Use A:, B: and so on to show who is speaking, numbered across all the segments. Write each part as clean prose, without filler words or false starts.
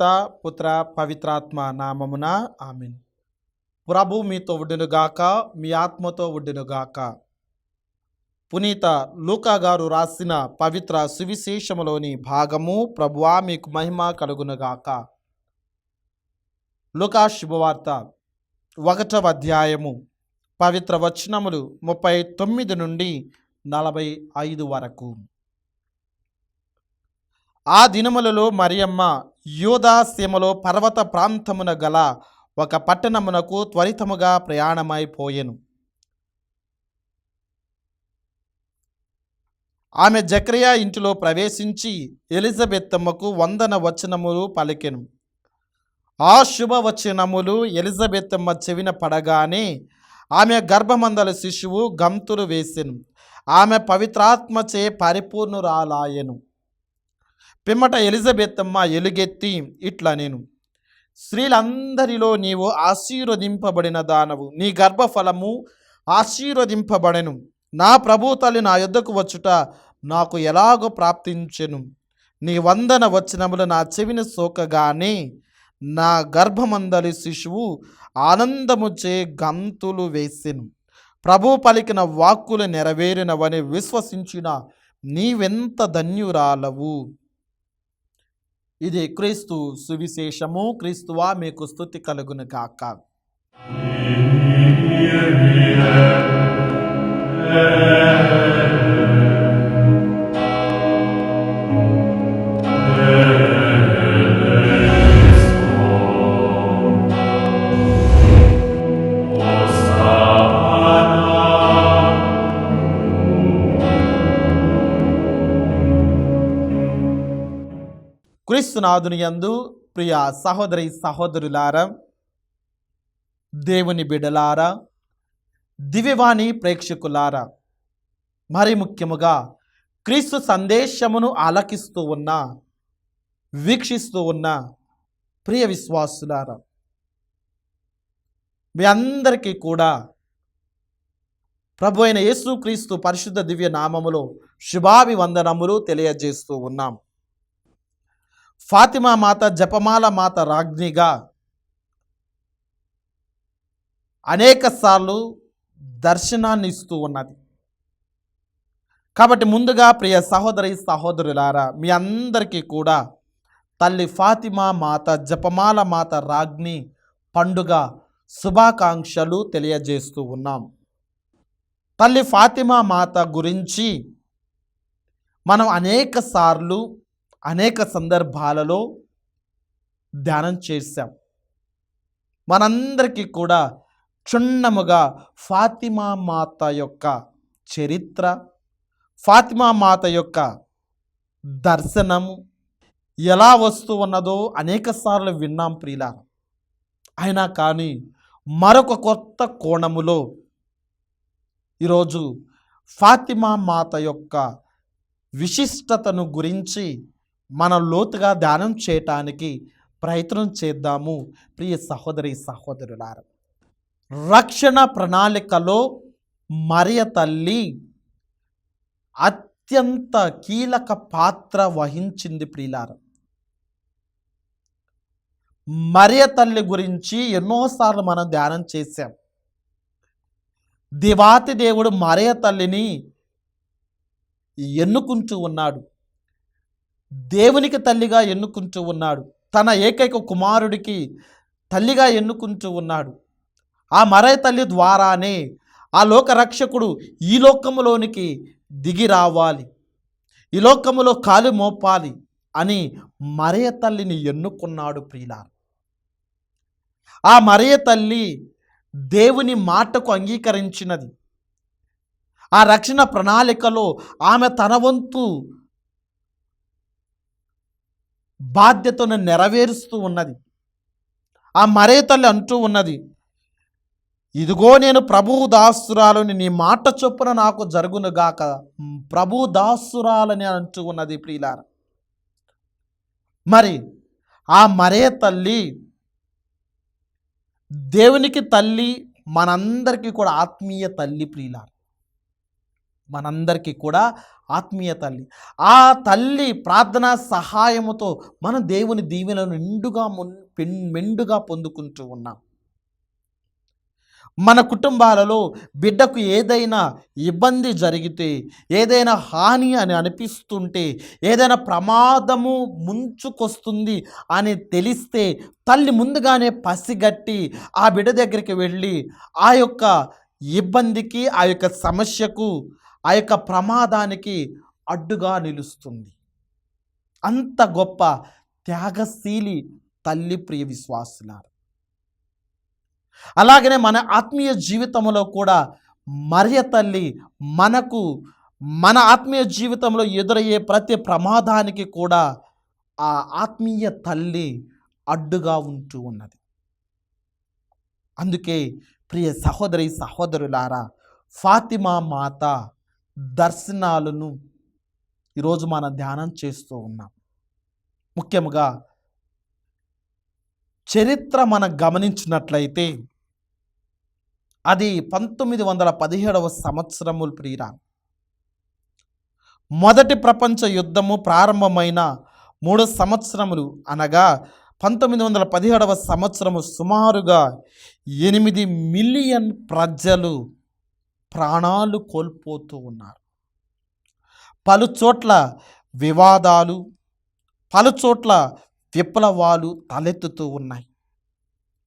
A: పిత పుత్ర పవిత్రాత్మ నామమున ఆమేన్. ప్రభు మీతో ఉండునుగాక, మీ ఆత్మతో ఉండునుగాక. పునీత లూకా గారు రాసిన పవిత్ర సువిశేషములోని భాగము. ప్రభువా మీకు మహిమ కలుగునుగాక. లూకా శుభవార్త 1వ అధ్యాయము పవిత్ర వచనములు 39 నుండి 45 వరకు. ఆ దినములలో మరియమ్మ యూదా సీమలో పర్వత ప్రాంతమున గల ఒక పట్టణమునకు త్వరితముగా ప్రయాణమైపోయెను. ఆమె జకరియా ఇంటిలో ప్రవేశించి ఎలిజబెత్తమ్మకు వందన వచనములు పలికెను. ఆ శుభవచనములు ఎలిజబెత్తమ్మ చెవిన పడగానే ఆమె గర్భమందల శిశువు గంతులు వేసెను. ఆమె పవిత్రాత్మచే పరిపూర్ణురాలాయెను. పిమ్మట ఎలిజబెత్తమ్మ ఎలుగెత్తి ఇట్లా నేను, స్త్రీలందరిలో నీవు ఆశీర్వదింపబడిన దానవు, నీ గర్భఫలము ఆశీర్వదింపబడెను. నా ప్రభు తల్లి నా యొద్దకు వచ్చుట నాకు ఎలాగో ప్రాప్తించెను. నీ వందన వచనములు నా చెవిని సోకగానే నా గర్భమందలి శిశువు ఆనందముచే గంతులు వేసెను. ప్రభు పలికిన వాక్కులు నెరవేరినవని విశ్వసించిన నీవెంత ధన్యురాలవు. ఇది క్రీస్తు సువిశేషము. క్రీస్తువా మీకు స్తుతి కలుగును గాక. క్రీస్తునాథుని యందు ప్రియ సహోదరి సహోదరులారా, దేవుని బిడ్డలారా, దివ్యవాణి ప్రేక్షకులారా, మరి ముఖ్యముగా క్రీస్తు సందేశమును ఆలకిస్తూ ఉన్న, వీక్షిస్తూ ఉన్న ప్రియ విశ్వాసులారా, మీ అందరికీ కూడా ప్రభు అయిన యేసుక్రీస్తు పరిశుద్ధ దివ్య నామములో శుభాభివందనములు తెలియజేస్తూ ఉన్నాం. ఫాతిమా మాత జపమాల మాత రాజ్ఞిగా అనేక సార్లు దర్శనాన్ని ఇస్తూ ఉన్నది. కాబట్టి ముందుగా ప్రియ సహోదరి సహోదరులారా, మీ అందరికీ కూడా తల్లి ఫాతిమా మాత జపమాల మాత రాజ్ఞి పండుగ శుభాకాంక్షలు తెలియజేస్తూ ఉన్నాం. తల్లి ఫాతిమా మాత గురించి మనం అనేక సార్లు అనేక సందర్భాలలో ధ్యానం చేశాం. మనందరికీ కూడా క్షుణ్ణముగా ఫాతిమా మాత యొక్క చరిత్ర, ఫాతిమా మాత యొక్క దర్శనము ఎలా వస్తూ ఉన్నదో అనేక సార్లు విన్నాం ప్రియులారా. అయినా కానీ మరొక కొత్త కోణములో ఈరోజు ఫాతిమా మాత యొక్క విశిష్టతను గురించి మనం లోతుగా ధ్యానం చేయటానికి ప్రయత్నం చేద్దాము. ప్రియ సహోదరి సహోదరులారా, రక్షణ ప్రణాళికలో మరియ తల్లి అత్యంత కీలక పాత్ర వహించింది ప్రియులారా. మరియ తల్లి గురించి ఎన్నోసార్లు మనం ధ్యానం చేశాం. దేవాతి దేవుడు మరియ తల్లిని ఎన్నుకుంటూ ఉన్నాడు, దేవునికి తల్లిగా ఎన్నుకుంటూ ఉన్నాడు, తన ఏకైక కుమారుడికి తల్లిగా ఎన్నుకుంటూ ఉన్నాడు. ఆ మరియ తల్లి ద్వారానే ఆ లోక రక్షకుడు ఈ లోకములోనికి దిగి రావాలి, ఈ లోకములో కాలు మోపాలి అని మరియ తల్లిని ఎన్నుకున్నాడు ప్రియులారా. ఆ మరియ తల్లి దేవుని మాటకు అంగీకరించినది. ఆ రక్షణ ప్రణాళికలో ఆమె తన వంతు బాధ్యతను నెరవేరుస్తూ ఉన్నది. ఆ మరియ తల్లి అంటూ ఉన్నది, ఇదిగో నేను ప్రభువు దాసురాలని, నీ మాట చొప్పున నాకు జరుగునుగాక. ప్రభువు దాసురాలని అంటూ ఉన్నది ప్రియులారా. మరి ఆ మరియ తల్లి దేవునికి తల్లి, మనందరికీ కూడా ఆత్మీయ తల్లి ప్రియులారా. మనందరికీ కూడా ఆత్మీయ తల్లి. ఆ తల్లి ప్రార్థనా సహాయముతో మనం దేవుని దీవెనలను మెండుగా పొందుకుంటూ ఉన్నాం. మన కుటుంబాలలో బిడ్డకు ఏదైనా ఇబ్బంది జరిగితే, ఏదైనా హాని అని అనిపిస్తుంటే, ఏదైనా ప్రమాదము ముంచుకొస్తుంది అని తెలిస్తే తల్లి ముందుగానే పసిగట్టి ఆ బిడ్డ దగ్గరికి వెళ్ళి ఆ యొక్క ఇబ్బందికి, ఆ యొక్క సమస్యకు, ఆ యొక్క ప్రమాదానికి అడ్డుగా నిలుస్తుంది. అంత గొప్ప త్యాగశీలి తల్లి, ప్రియ విశ్వాసులారా. అలాగనే మన ఆత్మీయ జీవితంలో కూడా మరియ తల్లి మన ఆత్మీయ జీవితంలో ఎదురయ్యే ప్రతి ప్రమాదానికి కూడా ఆ ఆత్మీయ తల్లి అడ్డుగా ఉంటూ ఉన్నది. అందుకే ప్రియ సహోదరి సహోదరులారా, ఫాతిమా మాత దర్శనాలను ఈరోజు మనం ధ్యానం చేస్తూ ఉన్నాం. ముఖ్యంగా చరిత్ర మనం గమనించినట్లయితే అది 1917 సంవత్సరములు ప్రియురా. మొదటి ప్రపంచ యుద్ధము ప్రారంభమైన 3 సంవత్సరములు అనగా 1917 సంవత్సరము సుమారుగా 8 మిలియన్ ప్రజలు ప్రాణాలు కోల్పోతూ ఉన్నారు. పలుచోట్ల వివాదాలు, పలుచోట్ల విప్లవాలు తలెత్తుతూ ఉన్నాయి.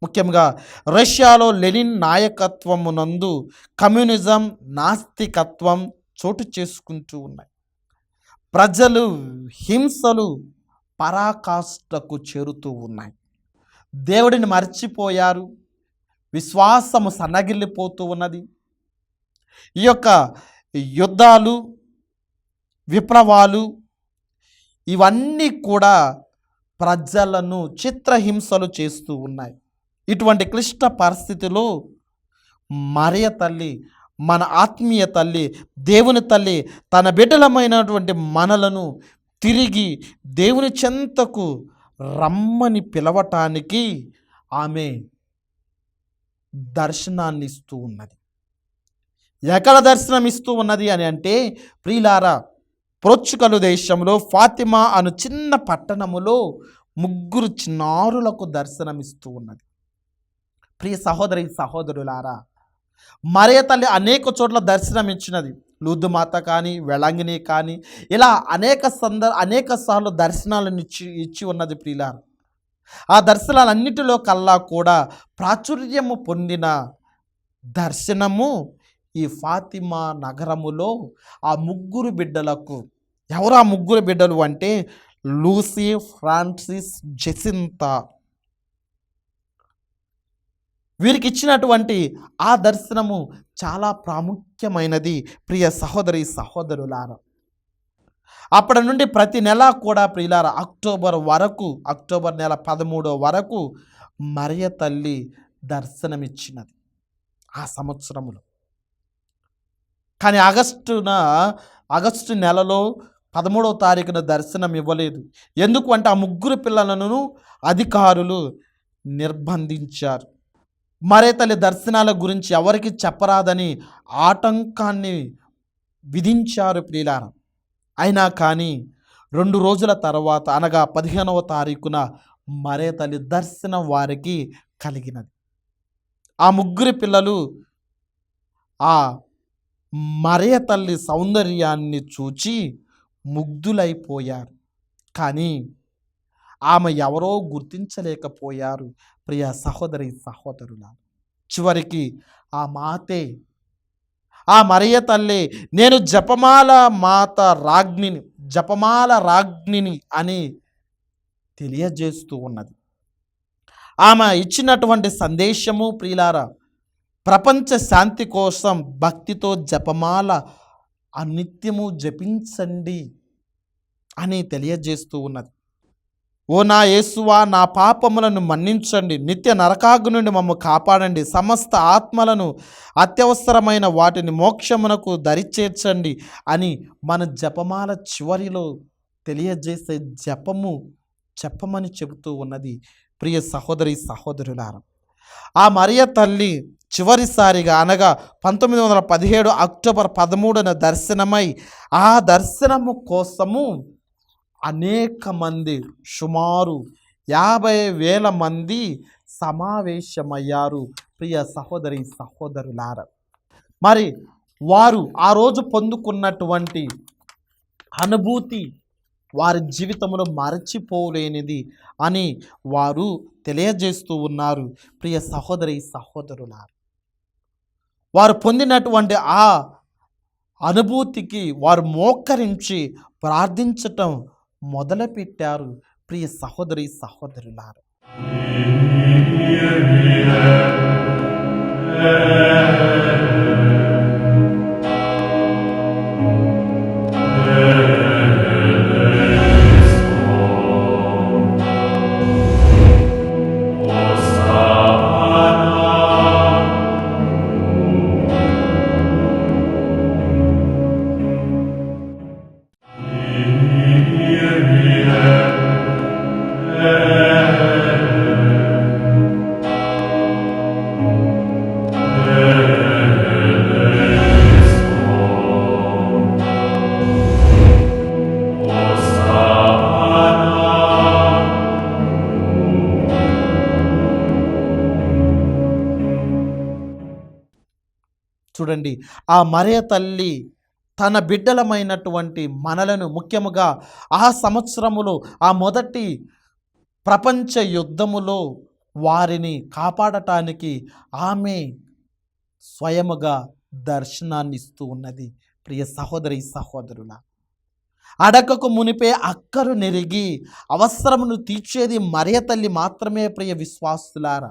A: ముఖ్యంగా రష్యాలో లెనిన్ నాయకత్వమునందు కమ్యూనిజం, నాస్తికత్వం చోటు చేసుకుంటూ ఉన్నాయి. ప్రజలు హింసలు పరాకాష్ఠకు చేరుతూ ఉన్నాయి. దేవుడిని మర్చిపోయారు. విశ్వాసము సన్నగిల్లిపోతూ ఉన్నది. ఈ యొక్క యుద్ధాలు, విప్లవాలు ఇవన్నీ కూడా ప్రజలను చిత్రహింసలు చేస్తూ ఉన్నాయి. ఇటువంటి క్లిష్ట పరిస్థితిలో మరియ తల్లి, మన ఆత్మీయ తల్లి, దేవుని తల్లి తన బిడ్డలమైనటువంటి మనలను తిరిగి దేవుని చెంతకు రమ్మని పిలవటానికి ఆమె దర్శనాన్ని ఇస్తూ ఉన్నది. ఎక్కడ దర్శనం ఇస్తూ ఉన్నది అని అంటే ప్రియులారా, పోర్చుగల్ దేశంలో ఫాతిమా అను చిన్న పట్టణములో 3 చిన్నారులకు దర్శనమిస్తూ ఉన్నది. ప్రియ సహోదరి సహోదరులారా, మరియ తల్లి అనేక చోట్ల దర్శనం ఇచ్చినది. లూర్దు మాత కానీ, వెళంగిని కానీ, ఇలా అనేక సార్లు దర్శనాలను ఇచ్చి ఉన్నది ప్రియులారా. ఆ దర్శనాలన్నిటిలో కల్లా కూడా ప్రాచుర్యము పొందిన దర్శనము ఈ ఫాతిమా నగరములో ఆ 3 బిడ్డలకు. ఎవరు ఆ 3 బిడ్డలు అంటే లూసీ, ఫ్రాన్సిస్, జెసింతా. వీరికి ఇచ్చినటువంటి ఆ దర్శనము చాలా ప్రాముఖ్యమైనది ప్రియ సహోదరి సహోదరులారా. అప్పటి నుండి ప్రతి నెల కూడా ప్రియులారా అక్టోబర్ నెల 13 వరకు మరియ తల్లి దర్శనమిచ్చినది ఆ సంవత్సరములో. కానీ ఆగస్టు నెలలో 13వ తారీఖున దర్శనం ఇవ్వలేదు. ఎందుకు అంటే ఆ 3 పిల్లలను అధికారులు నిర్బంధించారు. మరియ తల్లి దర్శనాల గురించి ఎవరికి చెప్పరాదని ఆటంకాన్ని విధించారు ప్రియులారా. అయినా కానీ 2 రోజుల తర్వాత అనగా 15వ తారీఖున మరియ తల్లి దర్శనం వారికి కలిగినది. ఆ 3 పిల్లలు ఆ మరియ తల్లి సౌందర్యాన్ని చూచి ముగ్ధులైపోయారు. కానీ ఆమె ఎవరో గుర్తించలేకపోయారు ప్రియ సహోదరి సహోదరుల. చివరికి ఆ మరియ తల్లి నేను జపమాల రాజ్ఞిని అని తెలియజేస్తూ ఉన్నది. ఆమె ఇచ్చినటువంటి సందేశము ప్రియులారా, ప్రపంచ శాంతి కోసం భక్తితో జపమాల అనిత్యము జపించండి అని తెలియజేస్తూ ఉన్నది. ఓ నా యేసువా, నా పాపములను మన్నించండి, నిత్య నరకాగ్ని నుండి మమ్ము కాపాడండి, సమస్త ఆత్మలను అత్యవసరమైన వాటిని మోక్షమునకు దరిచేర్చండి అని మన జపమాల చివరిలో తెలియజేసే జపము చెప్పమని చెబుతూ ఉన్నది ప్రియ సహోదరి సహోదరులారా. ఆ మరియ తల్లి చివరిసారిగా అనగా 1917 అక్టోబర్ 13న దర్శనమై, ఆ దర్శనము కోసము అనేక మంది, సుమారు 50,000 మంది సమావేశమయ్యారు. ప్రియ సహోదరి సహోదరులారా, మరి వారు ఆ రోజు పొందుకున్నటువంటి అనుభూతి వారి జీవితంలో మరచిపోలేనిది అని వారు తెలియజేస్తూ ఉన్నారు. ప్రియ సహోదరి సహోదరులారా, వారు పొందినటువంటి ఆ అనుభూతికి వారు మోకరించి ప్రార్థించటం మొదలుపెట్టారు. ప్రియ సహోదరి సహోదరులారా, చూడండి, ఆ మరియ తల్లి తన బిడ్డలమైనటువంటి మనలను, ముఖ్యముగా ఆ సంవత్సరములో, ఆ మొదటి ప్రపంచ యుద్ధములో వారిని కాపాడటానికి ఆమె స్వయముగా దర్శనాన్ని ఇస్తూ ఉన్నది. ప్రియ సహోదరి సహోదరుల, అడగకు మునిపే అక్కరు నెరిగి అవసరమును తీర్చేది మరియ తల్లి మాత్రమే. ప్రియ విశ్వాసులారా,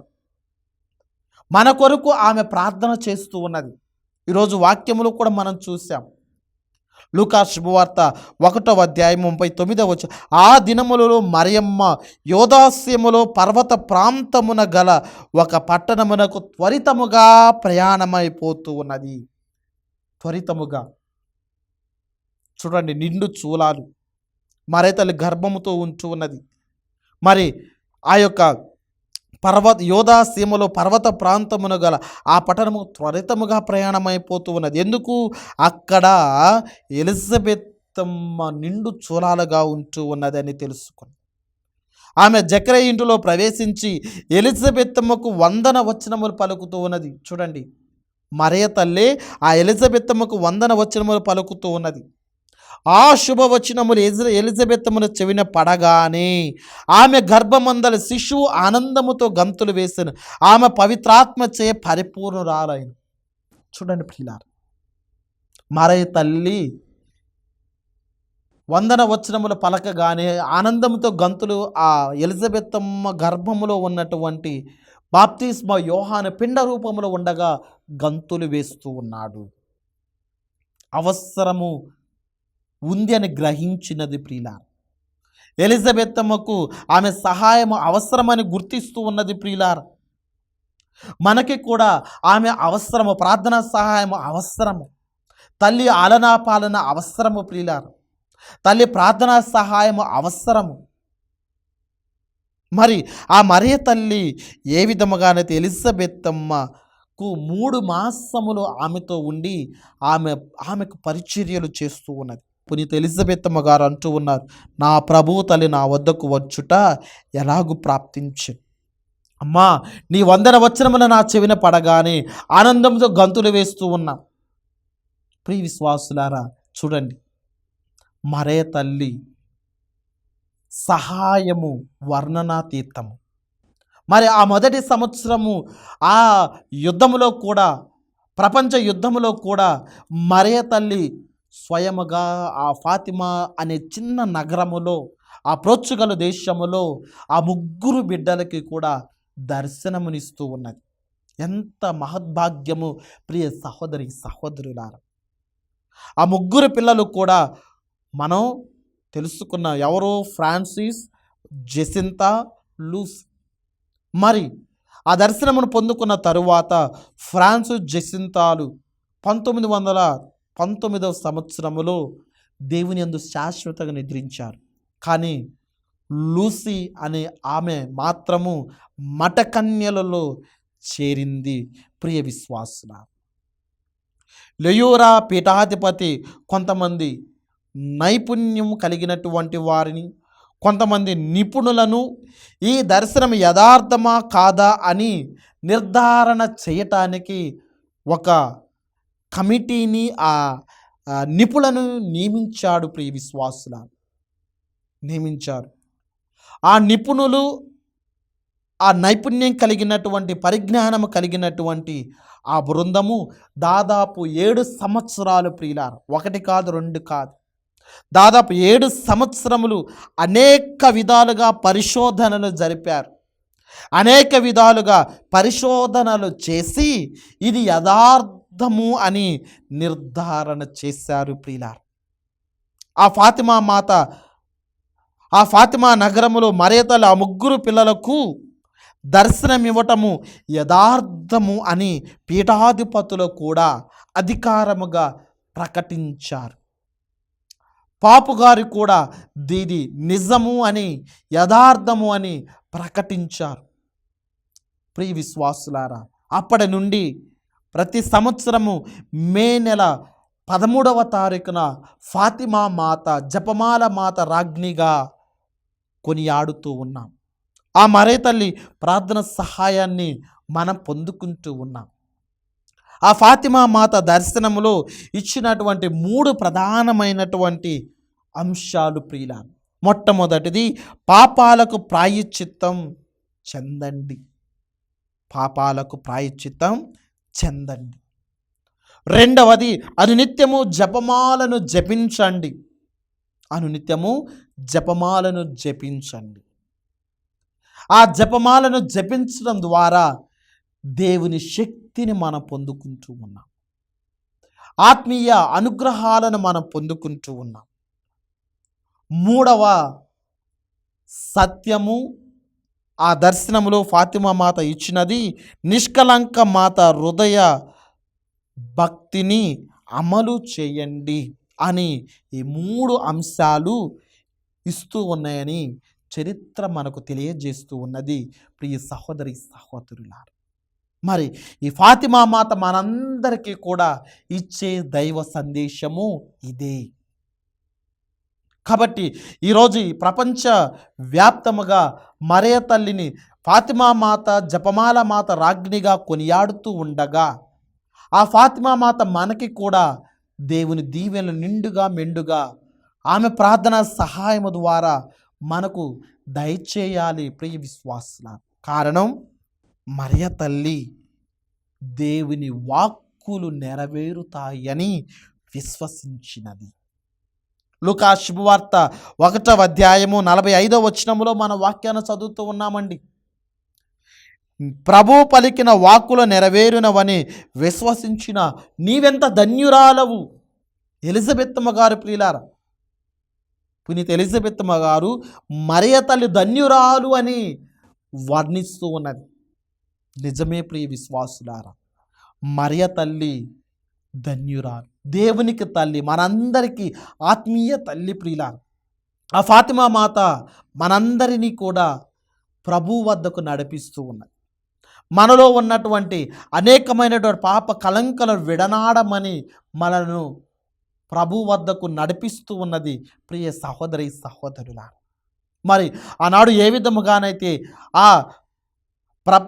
A: మన కొరకు ఆమె ప్రార్థన చేస్తూ ఉన్నది. ఈరోజు వాక్యములో కూడా మనం చూసాం. లూకా శుభవార్త 1వ అధ్యాయం 39వ వచనం, ఆ దినములలో మరియమ్మ యోదాస్యములో పర్వత ప్రాంతమున గల ఒక పట్టణమునకు త్వరితముగా ప్రయాణమైపోతూ ఉన్నది. త్వరితముగా చూడండి, నిండు చూలాలు మరియ తల్లి గర్భముతో ఉంటూ ఉన్నది. మరి ఆ యొక్క యోధా సీమలో పర్వత ప్రాంతమున గల ఆ పట్టణము త్వరితముగా ప్రయాణమైపోతూ ఉన్నది. ఎందుకు? అక్కడ ఎలిజబెత్తమ్మ నిండు చూలాలుగా ఉంటూ ఉన్నదని తెలుసుకుని ఆమె జకరయ్య ఇంటిలో ప్రవేశించి ఎలిజబెత్తమ్మకు వందన వచనములు పలుకుతూ ఉన్నది. చూడండి, మరియ తల్లి ఆ ఎలిజబెత్తమ్మకు వందన వచనములు పలుకుతూ ఉన్నది. ఆ శుభవచనములు ఎలిజబెత్తమును చెవిన పడగానే ఆమె గర్భమందల శిశువు ఆనందముతో గంతులు వేసెను. ఆమె పవిత్రాత్మచే పరిపూర్ణురాలైన. చూడండి పిల్లారు, మరియ తల్లి వందన వచనములు పలకగానే ఆనందంతో గంతులు ఆ ఎలిజబెత్తమ్మ గర్భములో ఉన్నటువంటి బాప్తిస్మ యోహాను పిండ రూపంలో ఉండగా గంతులు వేస్తూ ఉన్నాడు. అవసరము ఉంది అని గ్రహించినది ప్రియులారా. ఎలిజబెత్తమ్మకు ఆమె సహాయము అవసరమని గుర్తిస్తూ ఉన్నది ప్రియులారా. మనకి కూడా ఆమె అవసరము, ప్రార్థనా సహాయము అవసరము, తల్లి ఆలనా పాలన అవసరము ప్రియులారా. తల్లి ప్రార్థనా సహాయము అవసరము. మరి ఆ మరియ తల్లి ఏ విధముగానైతే ఎలిజబెత్తమ్మకు 3 మాసములు ఆమెతో ఉండి ఆమెకు పరిచర్యలు చేస్తూ ఉన్నది. పునీత ఎలిజబెత్తమ్మ గారు అంటూ ఉన్నారు, నా ప్రభువు తల్లి నా వద్దకు వచ్చుట ఎలాగూ ప్రాప్తించు. అమ్మా, నీ వందన వచనములు నా చెవిన పడగానే ఆనందంతో గంతులు వేస్తూ ఉన్నా. ప్రియ విశ్వాసులారా, చూడండి, మరియ తల్లి సహాయము వర్ణనాతీతము. మరి ఆ మొదటి సంవత్సరము ఆ యుద్ధములో కూడా, ప్రపంచ యుద్ధములో కూడా మరియ తల్లి స్వయముగా ఆ ఫాతిమా అనే చిన్న నగరములో, ఆ పోర్చుగల్ దేశములో ఆ 3 బిడ్డలకి కూడా దర్శనమునిస్తూ ఉన్నది. ఎంత మహద్భాగ్యము ప్రియ సహోదరి సహోదరులారా. ఆ 3 పిల్లలు కూడా మనం తెలుసుకున్న ఎవరో ఫ్రాన్సిస్, జెసింతా, లూస్. మరి ఆ దర్శనమును పొందుకున్న తరువాత ఫ్రాన్సిస్, జెసింతాలు 1919వ సంవత్సరములో దేవుని యందు శాశ్వతంగా నిద్రించారు. కానీ లూసీ అనే ఆమె మాత్రము మఠకన్యలలో చేరింది. ప్రియ విశ్వాసుల, లెయోరా పీఠాధిపతి కొంతమంది నైపుణ్యం కలిగినటువంటి వారిని, కొంతమంది నిపుణులను ఈ దర్శనం యథార్థమా కాదా అని నిర్ధారణ చేయటానికి ఒక కమిటీని, నిపుణులను నియమించాడు. ప్రియ విశ్వాసుల, నియమించారు. ఆ నిపుణులు, ఆ నైపుణ్యం కలిగినటువంటి, పరిజ్ఞానం కలిగినటువంటి ఆ బృందము దాదాపు 7 సంవత్సరాలు ప్రియులారు, 1 కాదు 2 కాదు, దాదాపు 7 సంవత్సరములు అనేక విధాలుగా పరిశోధనలు జరిపారు. అనేక విధాలుగా పరిశోధనలు చేసి ఇది యథార్థము అని నిర్ధారణ చేశారు ప్రియులారు. ఆ ఫాతిమా నగరములో మరియతల్లి ఆ 3 పిల్లలకు దర్శనమివ్వటము యథార్థము అని పీఠాధిపతులు కూడా అధికారముగా ప్రకటించారు. పాపుగారు కూడా దీది నిజము అని, యథార్థము అని ప్రకటించారు. ప్రియ విశ్వాసులారా, అప్పటి నుండి ప్రతి సంవత్సరము మే నెల 13వ తారీఖున ఫాతిమా మాత, జపమాల మాత రాజ్ఞిగా కొనియాడుతూ ఉన్నాం. ఆ మరే తల్లి ప్రార్థన సహాయాన్ని మనం పొందుకుంటూ ఉన్నాం. ఆ ఫాతిమా మాత దర్శనములో ఇచ్చినటువంటి 3 ప్రధానమైనటువంటి అంశాలు ప్రియుల. మొట్టమొదటిది, పాపాలకు ప్రాయశ్చిత్తం చెందండి. పాపాలకు ప్రాయశ్చిత్తం చెందండి. రెండవది, అనునిత్యము జపమాలను జపించండి. అనునిత్యము జపమాలను జపించండి. ఆ జపమాలను జపించడం ద్వారా దేవుని శక్తిని మనం పొందుకుంటూ ఉన్నాం. ఆత్మీయ అనుగ్రహాలను మనం పొందుకుంటూ ఉన్నాం. మూడవ సత్యము, ఆ దర్శనములో ఫాతిమా మాత ఇచ్చినది, నిష్కలంక మాత హృదయ భక్తిని అమలు చేయండి అని ఈ 3 అంశాలు ఇస్తూ ఉన్నాయని చరిత్ర మనకు తెలియజేస్తూ ఉన్నది. ప్రియ సహోదరి సహోదరులారా, మరి ఈ ఫాతిమా మాత మనందరికీ కూడా ఇచ్చే దైవ సందేశము ఇదే. కాబట్టి ఈరోజు ఈ ప్రపంచ వ్యాప్తముగా మరియ తల్లిని, ఫాతిమా మాత, జపమాల మాత రాజ్ఞిగా కొనియాడుతూ ఉండగా, ఆ ఫాతిమా మాత మనకి కూడా దేవుని దీవెనలు నిండుగా మెండుగా ఆమె ప్రార్థన సహాయము ద్వారా మనకు దయచేయాలి. ప్రియ విశ్వాసుల, కారణం మరియ తల్లి దేవుని వాక్కులు నెరవేరుతాయని విశ్వసించినది. లూకా శుభవార్త 1వ అధ్యాయము 45వ వచనములో మన వాక్యాన్ని చదువుతూ ఉన్నామండి. ప్రభు పలికిన వాక్కులు నెరవేరునవని విశ్వసించిన నీవెంత ధన్యురాలవు. ఎలిజబెత్తమ్మ గారు ప్రియులారా, పునీత ఎలిజబెత్తమ్మ గారు మరియ తల్లి ధన్యురాలు అని వర్ణిస్తూ ఉన్నది. నిజమే ప్రియ విశ్వాసులారా, మరియ తల్లి ధన్యురాలు, దేవునికి తల్లి, మనందరికీ ఆత్మీయ తల్లి ప్రియులారా. ఆ ఫాతిమా మాత మనందరినీ కూడా ప్రభు వద్దకు నడిపిస్తూ ఉన్నది. మనలో ఉన్నటువంటి అనేకమైనటువంటి పాప కలంకలను విడనాడమని మనను ప్రభు వద్దకు నడిపిస్తూ ఉన్నది. ప్రియ సహోదరి సహోదరులారా, మరి ఆనాడు ఏ విధముగానైతే ఆ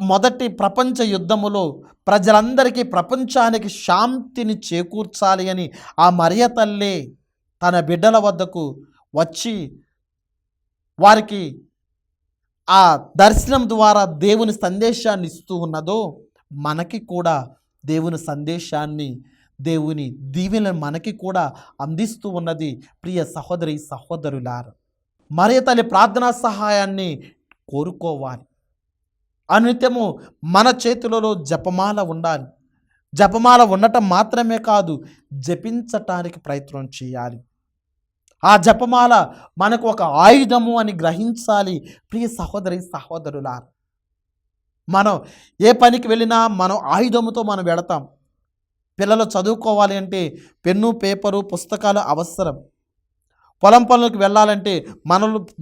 A: మొదటి ప్రపంచ యుద్ధములో ప్రజలందరికీ, ప్రపంచానికి శాంతిని చేకూర్చాలి అని ఆ మరియ తల్లే తన బిడ్డల వద్దకు వచ్చి వారికి ఆ దర్శనం ద్వారా దేవుని సందేశాన్ని ఇస్తూ ఉన్నదో, మనకి కూడా దేవుని సందేశాన్ని, దేవుని దీవెనలను మనకి కూడా అందిస్తూ ఉన్నది. ప్రియ సహోదరి సహోదరులారా, మరియ తల్లి ప్రార్థనా సహాయాన్ని కోరుకోవాలి. అనునిత్యము మన చేతులలో జపమాల ఉండాలి. జపమాల ఉండటం మాత్రమే కాదు, జపించటానికి ప్రయత్నం చేయాలి. ఆ జపమాల మనకు ఒక ఆయుధము అని గ్రహించాలి. ప్రియ సహోదరి సహోదరులారా, మనం ఏ పనికి వెళ్ళినా మనం ఆయుధముతో మనం వెళతాం. పిల్లలు చదువుకోవాలి అంటే పెన్ను, పేపరు, పుస్తకాలు అవసరం. పొలం పనులకు వెళ్ళాలంటే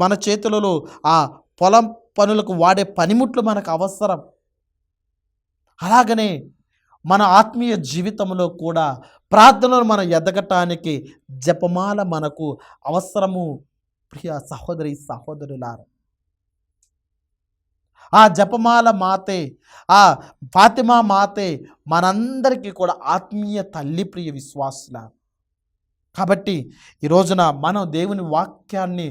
A: మన చేతులలో ఆ పొలం పనులకు వాడే పనిముట్లు మనకు అవసరం. అలాగనే మన ఆత్మీయ జీవితంలో కూడా ప్రార్థనలు మనం ఎదగటానికి జపమాల మనకు అవసరము. ప్రియ సహోదరి సహోదరులారా, ఆ జపమాల మాతే, ఆ ఫాతిమా మాతే మనందరికీ కూడా ఆత్మీయ తల్లి. ప్రియ విశ్వాసుల, కాబట్టి ఈ రోజున మనం దేవుని వాక్యాన్ని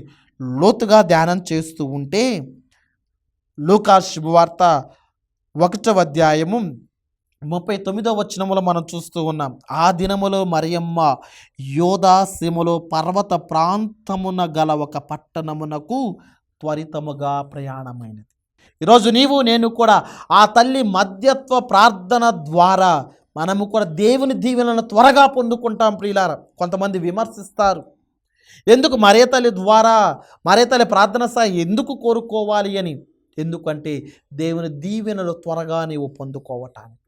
A: లోతుగా ధ్యానం చేస్తూ ఉంటే లూకా శుభవార్త 1వ అధ్యాయము 39వ వచనములో మనం చూస్తూ ఉన్నాం. ఆ దినములో మరియమ్మ యోధా సీమలో పర్వత ప్రాంతమున గల ఒక పట్టణమునకు త్వరితముగా ప్రయాణమైనది. ఈరోజు నీవు నేను కూడా ఆ తల్లి మధ్యత్వ ప్రార్థన ద్వారా మనము కూడా దేవుని దీవెనలను త్వరగా పొందుకుంటాం. ప్రియులారా, కొంతమంది విమర్శిస్తారు, ఎందుకు మరే తల్లి ద్వారా మరే తల్లి ప్రార్థన సాయి ఎందుకు కోరుకోవాలి అని. ఎందుకంటే దేవుని దీవెనలు త్వరగా నీవు పొందుకోవటానికి.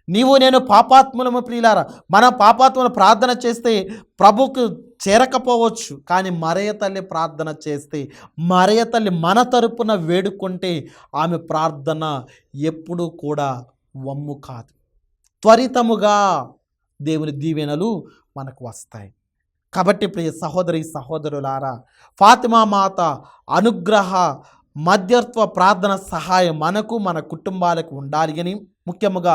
A: నీవు నేను పాపాత్ములము ప్రియులారా, మన పాపాత్మను ప్రార్థన చేస్తే ప్రభుకు చేరకపోవచ్చు, కానీ మరియ తల్లి ప్రార్థన చేస్తే, మరియ తల్లి మన తరపున వేడుకుంటే ఆమె ప్రార్థన ఎప్పుడూ కూడా వమ్ము కాదు. త్వరితముగా దేవుని దీవెనలు మనకు వస్తాయి. కాబట్టి ప్రియ సహోదరి సహోదరులారా, ఫాతిమా మాత అనుగ్రహ మధ్యత్వ ప్రార్థన సహాయం మనకు మన కుటుంబాలకు ఉండాలి అని, ముఖ్యముగా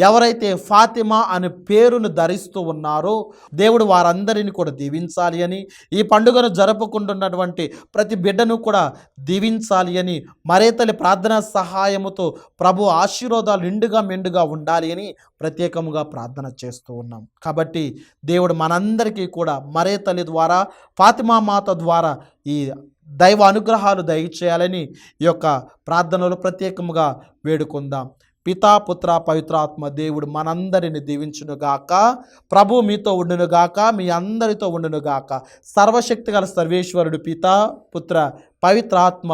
A: ఎవరైతే ఫాతిమా అనే పేరును ధరిస్తూ ఉన్నారో దేవుడు వారందరిని కూడా దీవించాలి అని, ఈ పండుగను జరుపుకుంటున్నటువంటి ప్రతి బిడ్డను కూడా దీవించాలి అని, మరే తల్లి ప్రార్థన సహాయముతో ప్రభు ఆశీర్వాదాలు నిండుగా మెండుగా ఉండాలి అని ప్రత్యేకముగా ప్రార్థన చేస్తూ ఉన్నాం. కాబట్టి దేవుడు మనందరికీ కూడా మరే తల్లి ద్వారా, ఫాతిమా మాత ద్వారా ఈ దైవ అనుగ్రహాలు దయచేయాలని ఈ యొక్క ప్రార్థనలు ప్రత్యేకముగా వేడుకుందాం. పితా పుత్ర పవిత్రాత్మ దేవుడు మనందరిని దీవించునుగాక. ప్రభు మీతో ఉండునుగాక, మీ అందరితో ఉండునుగాక. సర్వశక్తి గల సర్వేశ్వరుడు పితా పుత్ర పవిత్రాత్మ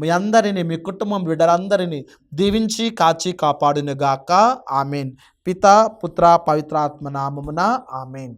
A: మీ అందరినీ, మీ కుటుంబం బిడ్డలందరినీ దీవించి కాచి కాపాడునుగాక. ఆమెన్. పితా పుత్ర పవిత్రాత్మ నామమున ఆమెన్.